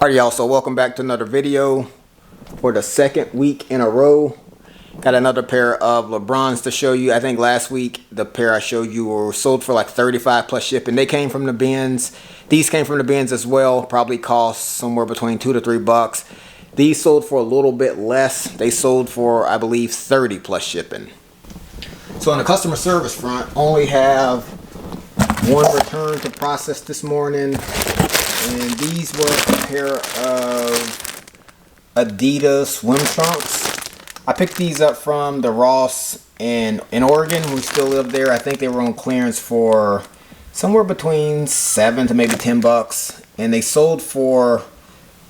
Alright y'all, so welcome back to another video. For the second week in a row, got another pair of LeBrons to show you. I think last week the pair I showed you were sold for like $35 plus shipping. They came from the bins. These came from the bins as well. Probably cost somewhere between $2 to $3. These sold for a little bit less. They sold for, I believe, $30 plus shipping. So on the customer service front, only have one return to process this morning. And these were a pair of Adidas swim trunks. I picked these up from the Ross in Oregon. We still live there. I think they were on clearance for somewhere between $7 to maybe $10. And they sold for,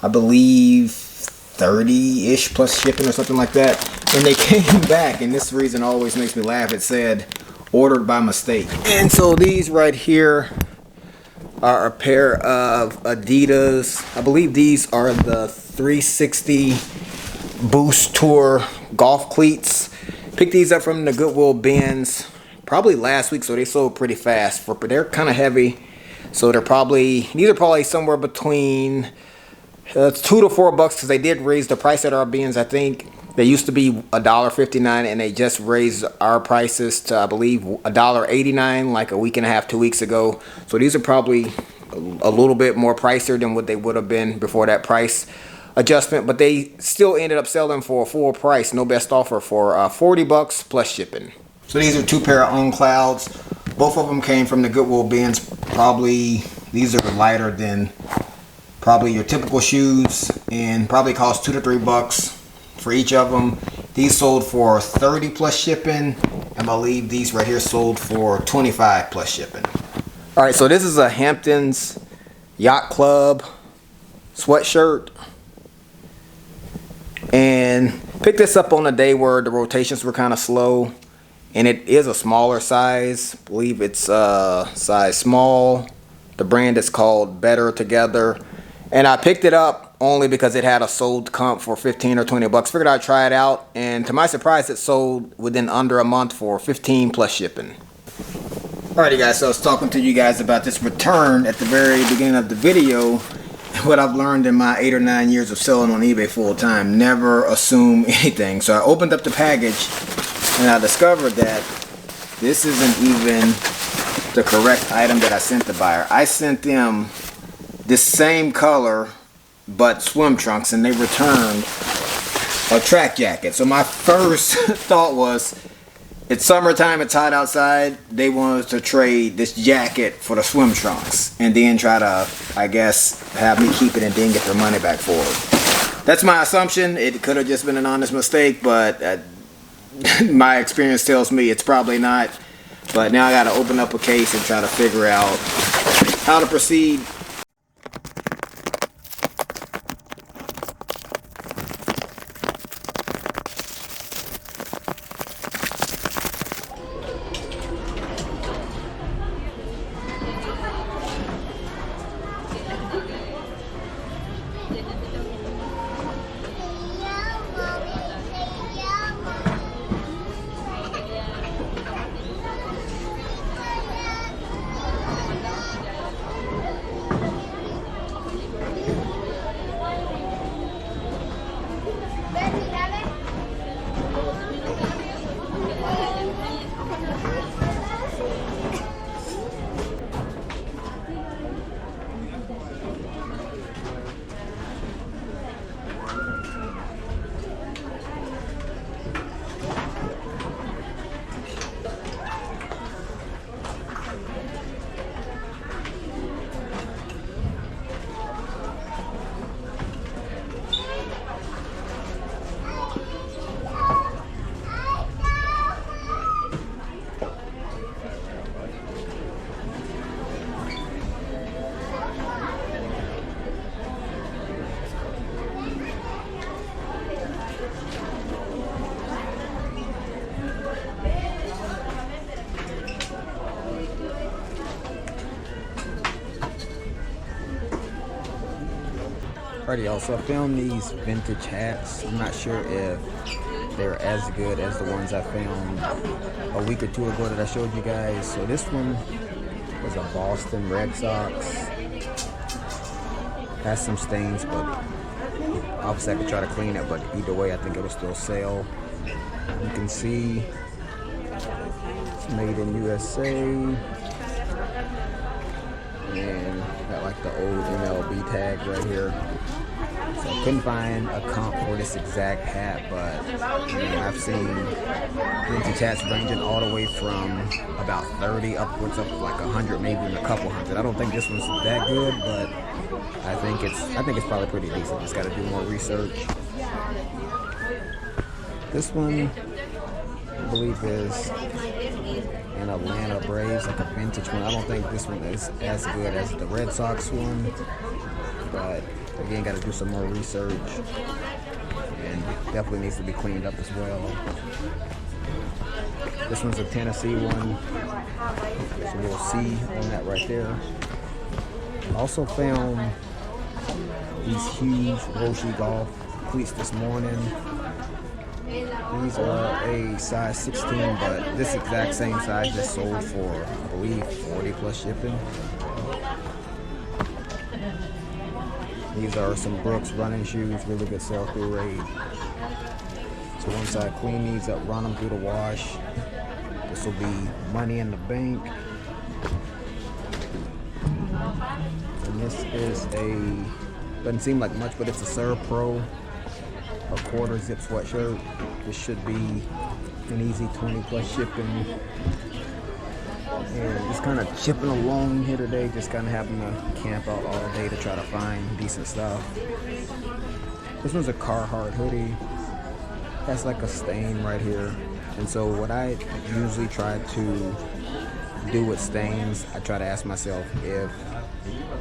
I believe, 30-ish plus shipping or something like that. And they came back, and this reason always makes me laugh. It said, ordered by mistake. And so these right here are a pair of Adidas. I believe these are the 360 Boost Tour golf cleats. Picked these up from the Goodwill bins probably last week, so they sold pretty fast. They're kind of heavy, so these are probably somewhere between $2 to $4 because they did raise the price at our bins. I think they used to be $1.59 and they just raised our prices to, I believe, $1.89 like a week and a half, 2 weeks ago. So these are probably a little bit more pricier than what they would have been before that price adjustment, but they still ended up selling for a full price, no best offer, for $40 plus shipping. So these are two pair of On Clouds. Both of them came from the Goodwill bins. Probably these are lighter than probably your typical shoes and probably cost $2 to $3 for each of them. These sold for $30 plus shipping, and I believe these right here sold for $25 plus shipping. All right, so this is a Hamptons Yacht Club sweatshirt, and picked this up on a day where the rotations were kind of slow, and it is a smaller size. I believe it's size small. The brand is called Better Together, and I picked it up only because it had a sold comp for $15 or $20. Figured I'd try it out, and to my surprise, it sold within under a month for $15 plus shipping. Alrighty guys, so I was talking to you guys about this return at the very beginning of the video. What I've learned in my 8 or 9 years of selling on eBay full time: never assume anything. So I opened up the package and I discovered that this isn't even the correct item that I sent the buyer. I sent them this same color but swim trunks, and they returned a track jacket. So my first thought was, it's summertime, it's hot outside, they wanted to trade this jacket for the swim trunks and then try to, I guess, have me keep it and then get their money back for it. That's my assumption. It could have just been an honest mistake, but my experience tells me it's probably not. But now I got to open up a case and try to figure out how to proceed. Alrighty y'all, so I found these vintage hats. I'm not sure if they're as good as the ones I found a week or two ago that I showed you guys. So this one was a Boston Red Sox Has some stains, but obviously I could try to clean it, but either way I think it'll still sell. You can see it's made in USA, and got like the old MLB tag right here. So I couldn't find a comp for this exact hat, but I've seen vintage hats ranging all the way from about 30 upwards of like 100, maybe even a couple hundred. I don't think this one's that good, but I think it's probably pretty decent. Just got to do more research. This one, I believe, is an Atlanta Braves, like a vintage one. I don't think this one is as good as the Red Sox one, but again, got to do some more research, and definitely needs to be cleaned up as well. This one's a Tennessee one, so we'll see on that right there. Also found these huge Roshi Golf cleats this morning. These are a size 16, but this exact same size just sold for, I believe, 40 plus shipping. These are some Brooks running shoes, really good sell-through rate. So once I clean these up, run them through the wash, this will be money in the bank. And this is doesn't seem like much, but it's a Serve Pro, a quarter zip sweatshirt. This should be an easy 20 plus shipping. And just kind of chipping along here today, just kind of having to camp out all day to try to find decent stuff. This one's a Carhartt hoodie. That's like a stain right here. And so what I usually try to do with stains, I try to ask myself, if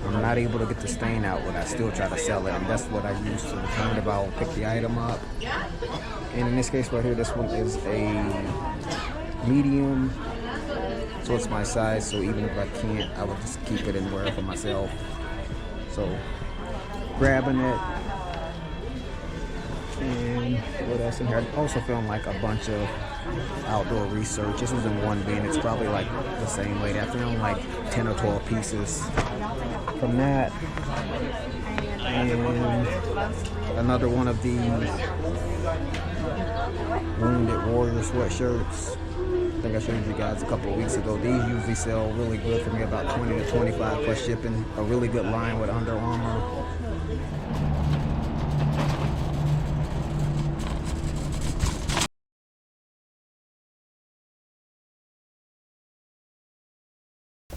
I'm not able to get the stain out, would I still try to sell it? And that's what I use to determine if I'll pick the item up. And in this case right here, this one is a medium. So it's my size, so even if I can't, I would just keep it and wear it for myself. So, grabbing it. And what else in here? I also found like a bunch of outdoor research. This was in one bin. It's probably like the same weight. I found like 10 or 12 pieces from that. And another one of these Wounded Warrior sweatshirts. I think I showed you guys a couple of weeks ago. These usually sell really good for me, about 20 to 25 plus shipping. A really good line with Under Armour.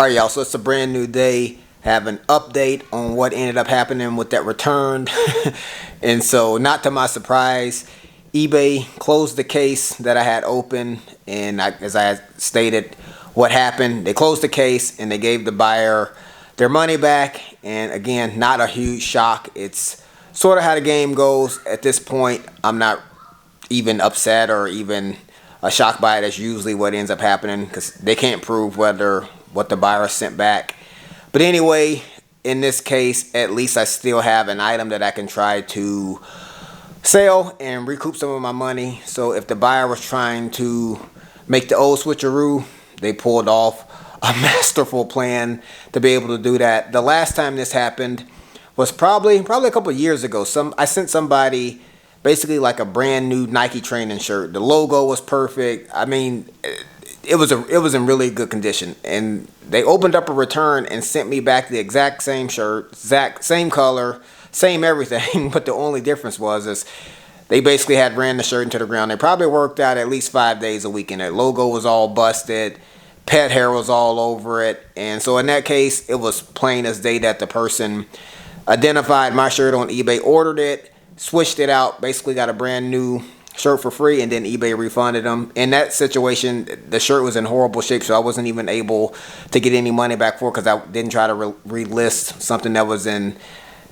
Alright, y'all, so it's a brand new day. Have an update on what ended up happening with that return. And so, not to my surprise, eBay closed the case that I had open, and as I had stated, what happened, they closed the case and they gave the buyer their money back. And again, not a huge shock. It's sort of how the game goes. At this point, I'm not even upset or even shocked by it. That's usually what ends up happening, because they can't prove what the buyer sent back. But anyway, in this case, at least I still have an item that I can try to sell and recoup some of my money. So if the buyer was trying to make the old switcheroo, they pulled off a masterful plan to be able to do that. The last time this happened was probably a couple of years ago. I sent somebody basically like a brand new Nike training shirt. The logo was perfect. I mean, it was in really good condition, and they opened up a return and sent me back the exact same shirt, same color, same everything. But the only difference is they basically had ran the shirt into the ground. They probably worked out at least 5 days a week, and their logo was all busted. Pet hair was all over it. And so in that case, it was plain as day that the person identified my shirt on eBay, ordered it, switched it out, basically got a brand new shirt for free, and then eBay refunded them. In that situation, the shirt was in horrible shape, so I wasn't even able to get any money back for it, because I didn't try to relist something that was in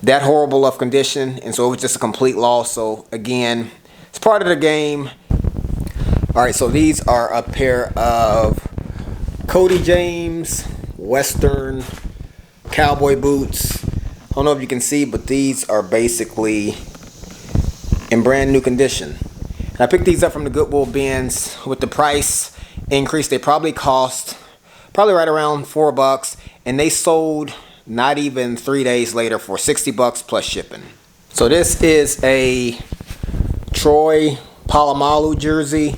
that horrible of condition. And so it was just a complete loss. So again, it's part of the game. All right, so these are a pair of Cody James Western cowboy boots. I don't know if you can see, but these are basically in brand new condition. I picked these up from the Goodwill bins. With the price increase, they probably cost right around $4, and they sold not even 3 days later for 60 bucks plus shipping. So this is a Troy Polamalu jersey,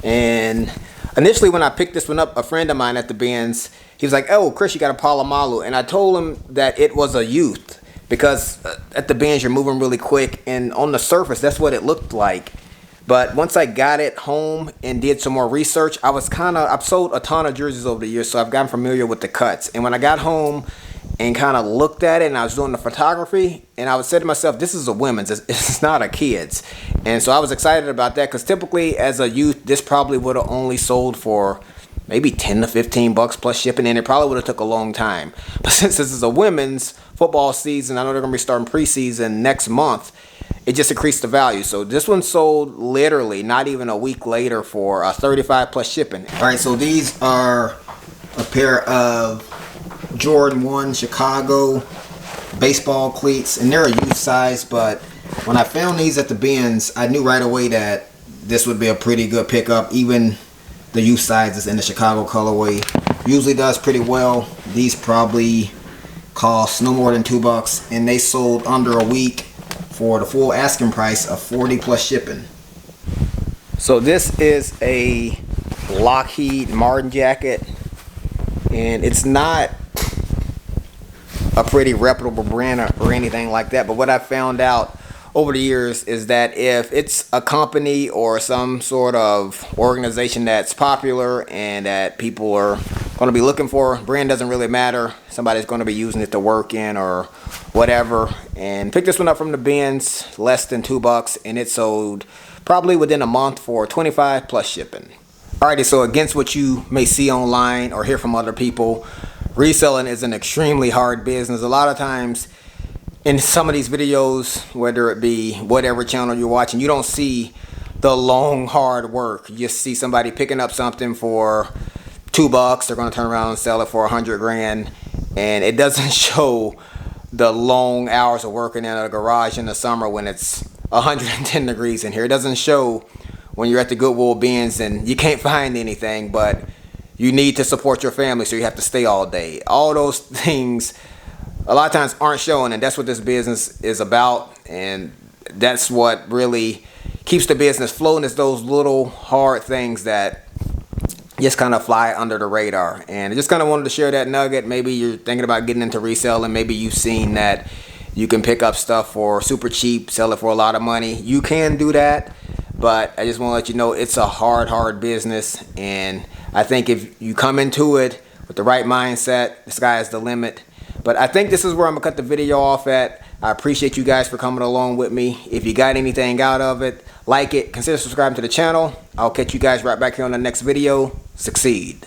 and initially when I picked this one up, a friend of mine at the bins, he was like, "Oh, Chris, you got a Polamalu," and I told him that it was a youth because at the bins you're moving really quick, and on the surface that's what it looked like. But once I got it home and did some more research, I've sold a ton of jerseys over the years, so I've gotten familiar with the cuts. And when I got home and kind of looked at it, and I was doing the photography, and I would say to myself, this is a women's, it's not a kid's. And so I was excited about that, because typically as a youth, this probably would have only sold for maybe 10 to 15 bucks plus shipping, and it probably would have took a long time. But since this is a women's football season, I know they're going to be starting preseason next month, it just increased the value. So this one sold literally not even a week later for 35 plus shipping. All right, so these are a pair of Jordan 1 Chicago baseball cleats, and they're a youth size, but when I found these at the bins, I knew right away that this would be a pretty good pickup. Even the youth sizes in the Chicago colorway usually does pretty well. These probably cost no more than $2, and they sold under a week for the full asking price of 40 plus shipping. So this is a Lockheed Martin jacket, and it's not a pretty reputable brand or anything like that, but what I found out over the years is that if it's a company or some sort of organization that's popular and that people are going to be looking for, brand doesn't really matter. Somebody's going to be using it to work in or whatever. And pick this one up from the bins, less than $2, and it sold probably within a month for 25 plus shipping. Alrighty, so against what you may see online or hear from other people, reselling is an extremely hard business. A lot of times in some of these videos, whether it be whatever channel you're watching, you don't see the long hard work. You just see somebody picking up something for $2, they're going to turn around and sell it for 100 grand, and it doesn't show the long hours of working in a garage in the summer when it's 110 degrees in here. It doesn't show when you're at the Goodwill bins and you can't find anything, but you need to support your family, so you have to stay all day. All those things a lot of times aren't showing, and that's what this business is about, and that's what really keeps the business floating, is those little hard things that just kind of fly under the radar. And I just kind of wanted to share that nugget. Maybe you're thinking about getting into reselling. Maybe you've seen that you can pick up stuff for super cheap, sell it for a lot of money. You can do that, but I just want to let you know it's a hard business, and I think if you come into it with the right mindset, the sky is the limit. But I think this is where I'm going to cut the video off at. I appreciate you guys for coming along with me. If you got anything out of it, like it, consider subscribing to the channel. I'll catch you guys right back here on the next video. Succeed.